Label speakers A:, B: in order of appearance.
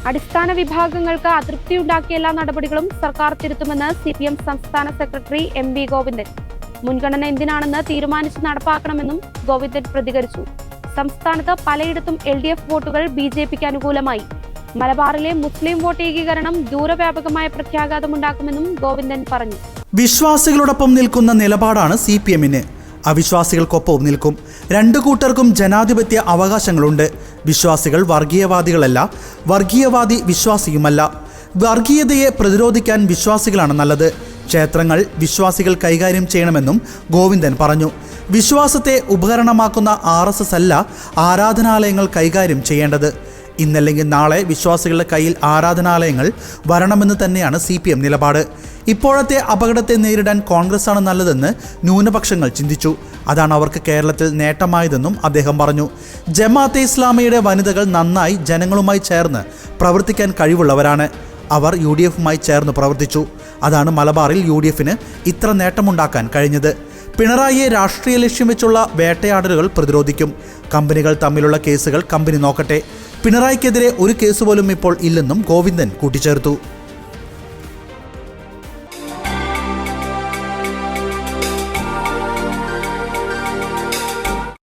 A: അടിസ്ഥാന വിഭാഗങ്ങൾക്ക് അതൃപ്തിയുണ്ടാക്കിയ എല്ലാ നടപടികളും സർക്കാർ തിരുത്തുമെന്ന് CPM സംസ്ഥാന സെക്രട്ടറി MV ഗോവിന്ദൻ. മുൻഗണന എന്തിനാണെന്ന് തീരുമാനിച്ച് നടപ്പാക്കണമെന്നും ഗോവിന്ദൻ പ്രതികരിച്ചു. സംസ്ഥാനത്ത് പലയിടത്തും LDF വോട്ടുകൾ BJPക്ക് അനുകൂലമായി. മലബാറിലെ മുസ്ലിം വോട്ട് ഏകീകരണം ദൂരവ്യാപകമായ പ്രത്യാഘാതമുണ്ടാക്കുമെന്നും ഗോവിന്ദൻ പറഞ്ഞു.
B: വിശ്വാസികളോടൊപ്പം നിൽക്കുന്ന നിലപാടാണ് CPMന്. അവിശ്വാസികൾക്കൊപ്പവും നിൽക്കും. രണ്ടു കൂട്ടർക്കും ജനാധിപത്യ അവകാശങ്ങളുണ്ട്. വിശ്വാസികൾ വർഗീയവാദികളല്ല, വർഗീയവാദി വിശ്വാസിയുമല്ല. വർഗീയതയെ പ്രതിരോധിക്കാൻ വിശ്വാസികളാണ് നല്ലത്. ക്ഷേത്രങ്ങൾ വിശ്വാസികൾ കൈകാര്യം ചെയ്യണമെന്നും ഗോവിന്ദൻ പറഞ്ഞു. വിശ്വാസത്തെ ഉപകരണമാക്കുന്ന RSS അല്ല ആരാധനാലയങ്ങൾ കൈകാര്യം ചെയ്യേണ്ടത്. ഇന്നല്ലെങ്കിൽ നാളെ വിശ്വാസികളുടെ കയ്യിൽ ആരാധനാലയങ്ങൾ വരണമെന്ന് തന്നെയാണ് CPM നിലപാട്. ഇപ്പോഴത്തെ അപകടത്തെ നേരിടാൻ കോൺഗ്രസ്സാണ് നല്ലതെന്ന് ന്യൂനപക്ഷങ്ങൾ ചിന്തിച്ചു. അതാണ് അവർക്ക് കേരളത്തിൽ നേട്ടമായതെന്നും അദ്ദേഹം പറഞ്ഞു. ജമാഅത്തെ ഇസ്ലാമിയുടെ വനിതകൾ നന്നായി ജനങ്ങളുമായി ചേർന്ന് പ്രവർത്തിക്കാൻ കഴിവുള്ളവരാണ്. അവർ UDFുമായി ചേർന്ന് പ്രവർത്തിച്ചു. അതാണ് മലബാറിൽ UDFന് ഇത്ര നേട്ടമുണ്ടാക്കാൻ കഴിഞ്ഞത്. പിണറായിയെ രാഷ്ട്രീയ ലക്ഷ്യം വെച്ചുള്ള വേട്ടയാടലുകൾ പ്രതിരോധിക്കും. കമ്പനികൾ തമ്മിലുള്ള കേസുകൾ കമ്പനി നോക്കട്ടെ. പിണറായിക്കെതിരെ ഒരു കേസ് പോലും ഇപ്പോൾ ഇല്ലെന്നും ഗോവിന്ദൻ കൂട്ടിച്ചേർത്തു.